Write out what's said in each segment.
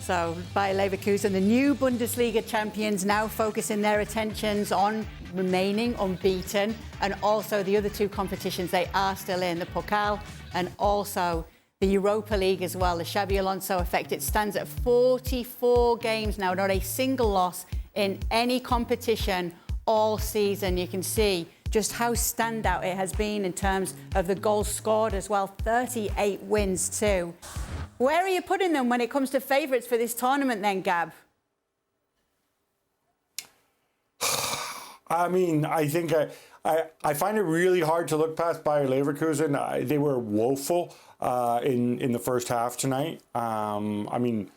So Bayer Leverkusen, the new Bundesliga champions, now focusing their attentions on remaining unbeaten, and also the other two competitions they are still in, the Pokal and also the Europa League as well. The Xabi Alonso effect, it stands at 44 games now, not a single loss in any competition all season. You can see just how standout it has been in terms of the goals scored as well. 38 wins too. Where are you putting them when it comes to favourites for this tournament then, Gab? I mean, I think I find it really hard to look past Bayer Leverkusen. They were woeful in the first half tonight. I mean,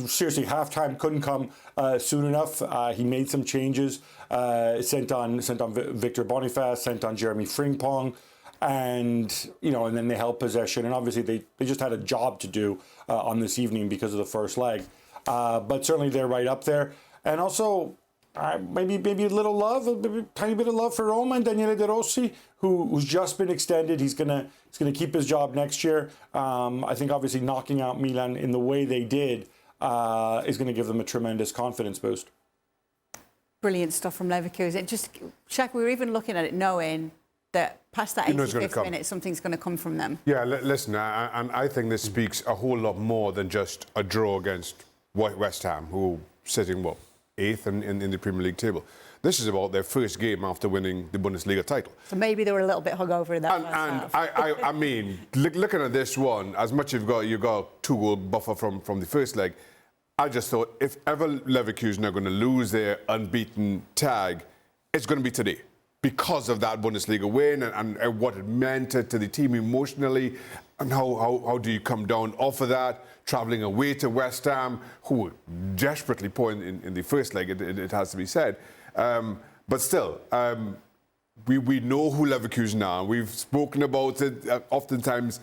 seriously, halftime couldn't come soon enough. He made some changes, sent on Victor Boniface, sent on Jeremy Frimpong, and and then they held possession. And obviously, they just had a job to do on this evening because of the first leg. But certainly, they're right up there. And also, maybe a little love, a tiny bit of love for Roma and Daniele De Rossi, who's just been extended. He's gonna keep his job next year. I think obviously knocking out Milan in the way they did is going to give them a tremendous confidence boost. Brilliant stuff from Leverkusen. Shaq, we were even looking at it knowing that past that 85th minute, something's going to come from them. Yeah, listen, and I think this speaks a whole lot more than just a draw against West Ham, who are sitting, 8th in the Premier League table. This is about their first game after winning the Bundesliga title. So maybe they were a little bit hungover in that first half. I mean, looking at this one, as much as you've got 2-goal buffer from the first leg, I just thought if ever Leverkusen are going to lose their unbeaten tag, it's going to be today, because of that Bundesliga win and what it meant to the team emotionally, and how do you come down off of that, travelling away to West Ham, who were desperately poor in the first leg, it has to be said. But still, we know who Leverkusen are. We've spoken about it oftentimes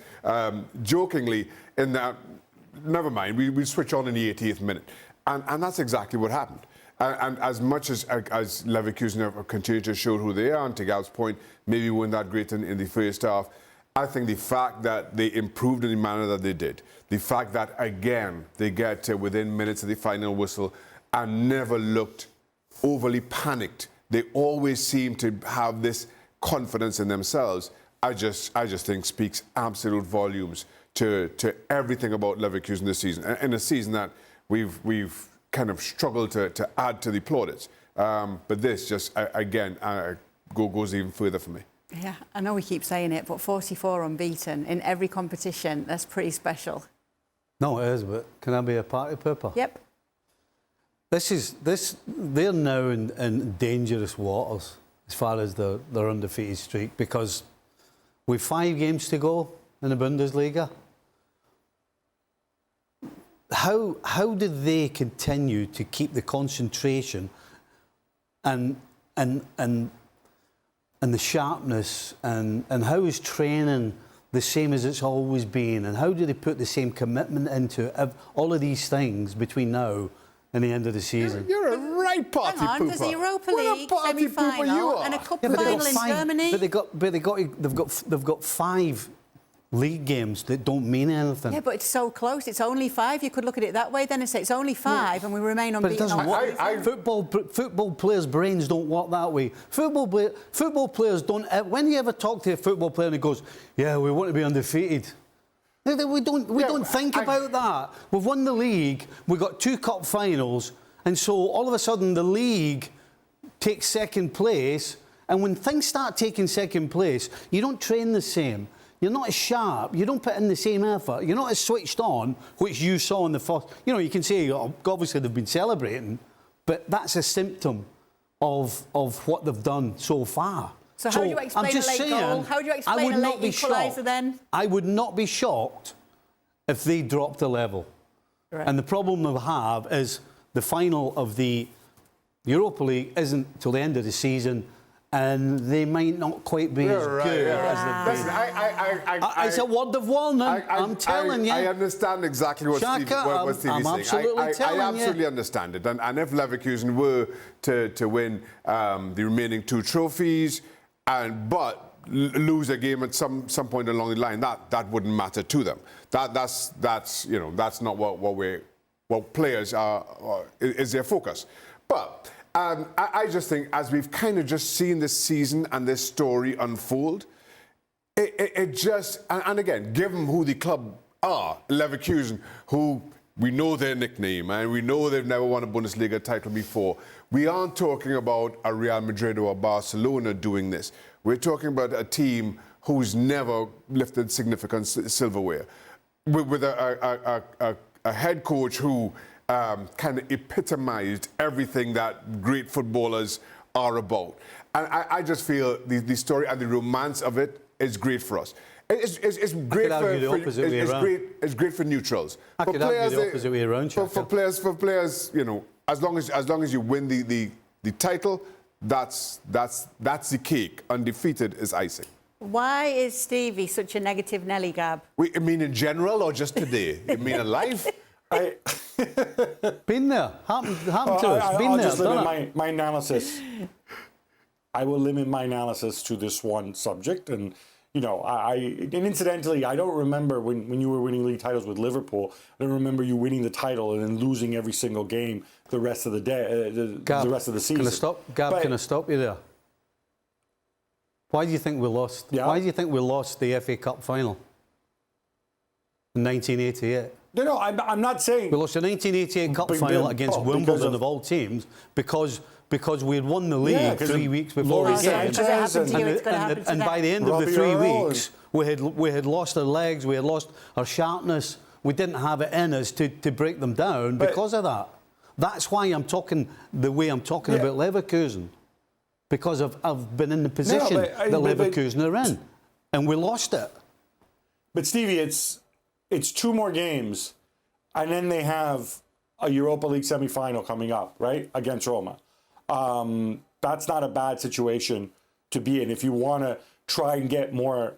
jokingly in that, never mind, we switch on in the 80th minute. And that's exactly what happened. And as much as Leverkusen have continued to show who they are, and to Gab's point, maybe weren't that great in the first half, I think the fact that they improved in the manner that they did, the fact that, again, they get to within minutes of the final whistle and never looked overly panicked. They always seem to have this confidence in themselves. I just think speaks absolute volumes to everything about Leverkusen this season, in a season that we've kind of struggled to add to the plaudits. But this just, again, goes even further for me. Yeah, I know we keep saying it, but 44 unbeaten in every competition, that's pretty special. No, it is, but can I be a party pooper? Yep. They're now in dangerous waters as far as their undefeated streak, because with 5 games to go in the Bundesliga, how do they continue to keep the concentration and the sharpness, and how is training the same as it's always been, and how do they put the same commitment into all of these things between now and the end of the season? You're a right party pooper. There's a Europa League semi-final and a cup final in Germany. But they've got 5 league games that don't mean anything. Yeah, but it's so close. It's only 5. You could look at it that way then and say it's only 5 and we remain unbeaten. But it doesn't work. Football players' brains don't work that way. Football players don't. When you ever talk to a football player and he goes, "Yeah, we want to be undefeated," we don't think about that. We've won the league. We've got 2 cup finals, and so all of a sudden the league takes second place. And when things start taking second place, you don't train the same. You're not as sharp. You don't put in the same effort. You're not as switched on, which you saw in the first. You can say, obviously, they've been celebrating, but that's a symptom of what they've done so far. So how do you explain a late goal? How do you explain a late equaliser then? I would not be shocked if they dropped a level. Right. And the problem we have is the final of the Europa League isn't till the end of the season, and they might not quite be as good as they've been. It's a word of warning. I'm telling you. I understand exactly what Stevie's saying. I absolutely understand it. And if Leverkusen were to win the remaining 2 trophies, but lose a game at some point along the line, that wouldn't matter to them. That's not what players is their focus. But I just think, as we've kind of just seen this season and this story unfold, it just, and again, given who the club are, Leverkusen, who we know their nickname and we know they've never won a Bundesliga title before. We aren't talking about a Real Madrid or a Barcelona doing this. We're talking about a team who's never lifted significant silverware, with a head coach who kind of epitomized everything that great footballers are about. And I just feel the story and the romance of it is great for us. It's great it's great for neutrals. I could argue the opposite way around. For players, you know, as long as you win the title, that's the cake. Undefeated is icing. Why is Stevie such a negative Nelly, Gab? I mean in general or just today? You mean in life? Been there. Happened to us. I'll just limit my analysis. I will limit my analysis to this one subject. And, you know, and incidentally, I don't remember when you were winning league titles with Liverpool, I don't remember you winning the title and then losing every single game the rest of the day, the rest of the season. Can I stop you there? Why do you think we lost? Yeah? Why do you think we lost the FA Cup final in 1988? No, I'm not saying... We lost the 1988 Cup final against Wimbledon of all teams because we had won the league 3 weeks before we came. And by the end of the 3 weeks, we had lost our legs, we had lost our sharpness. We didn't have it in us to break them down because of that. That's why I'm talking the way I'm talking about Leverkusen. Because I've been in the position that Leverkusen are in. And we lost it. But Stevie, it's 2 more games, and then they have a Europa League semi-final coming up, right, against Roma. That's not a bad situation to be in if you want to try and get more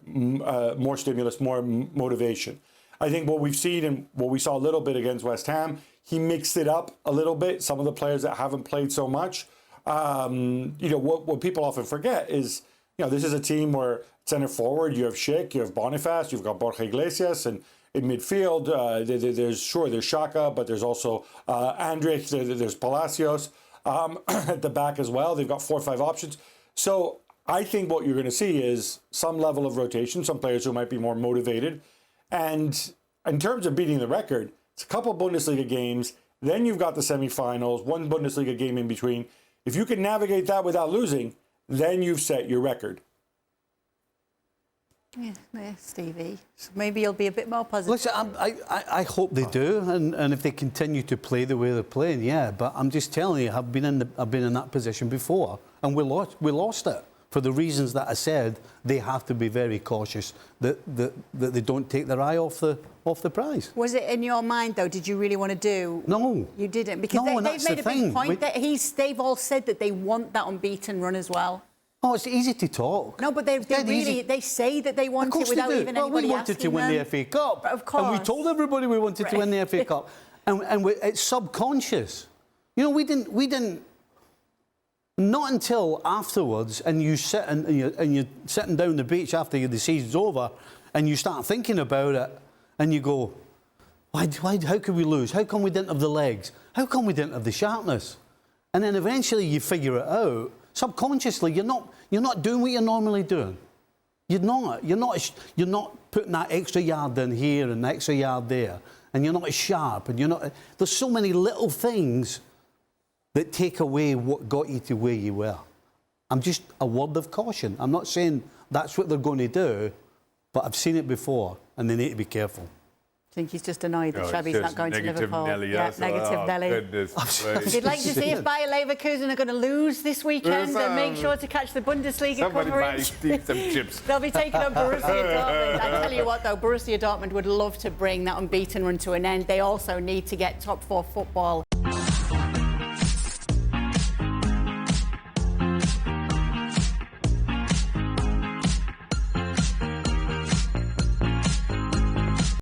stimulus, more motivation. I think what we've seen and what we saw a little bit against West Ham, he mixed it up a little bit. Some of the players that haven't played so much. You know, what people often forget is, you know, this is a team where center forward, you have Schick, you have Boniface, you've got Borja Iglesias, and in midfield, there's Xhaka, but there's also Andrich, there's Palacios at the back as well. They've got 4 or 5 options. So I think what you're going to see is some level of rotation, some players who might be more motivated. And in terms of beating the record, it's a couple of Bundesliga games, then you've got the semifinals, 1 Bundesliga game in between. If you can navigate that without losing, then you've set your record. Yeah, Stevie. So maybe you'll be a bit more positive. Listen, I hope they do, and if they continue to play the way they're playing, yeah. But I'm just telling you, I've been in that position before, and we lost it for the reasons that I said. They have to be very cautious that they don't take their eye off the prize. Was it in your mind though? Did you really want to do? No, you didn't, because they've made a big point that they've all said that they want that unbeaten run as well. Oh, it's easy to talk. No, but they say that they want it without even anybody asking them. Well, we wanted to win the FA Cup. But of course. And we told everybody we wanted to win the FA Cup. And it's subconscious. You know, we didn't, not until afterwards, and you sit and you're sitting down the beach after the season's over, and you start thinking about it, and you go, why, how could we lose? How come we didn't have the legs? How come we didn't have the sharpness? And then eventually you figure it out. Subconsciously, you're not doing what you're normally doing. You're not putting that extra yard in here and extra yard there, and you're not as sharp, and you're not. There's so many little things that take away what got you to where you were. I'm just a word of caution. I'm not saying that's what they're going to do, but I've seen it before, and they need to be careful. I think he's just annoyed that Xavi's not going to Liverpool. Nelly, negative Nelly. You'd like to see if Bayer Leverkusen are going to lose this weekend, and make sure to catch the Bundesliga coverage. Some chips. They'll be taking on Borussia Dortmund. I tell you what, though, Borussia Dortmund would love to bring that unbeaten run to an end. They also need to get top 4 football.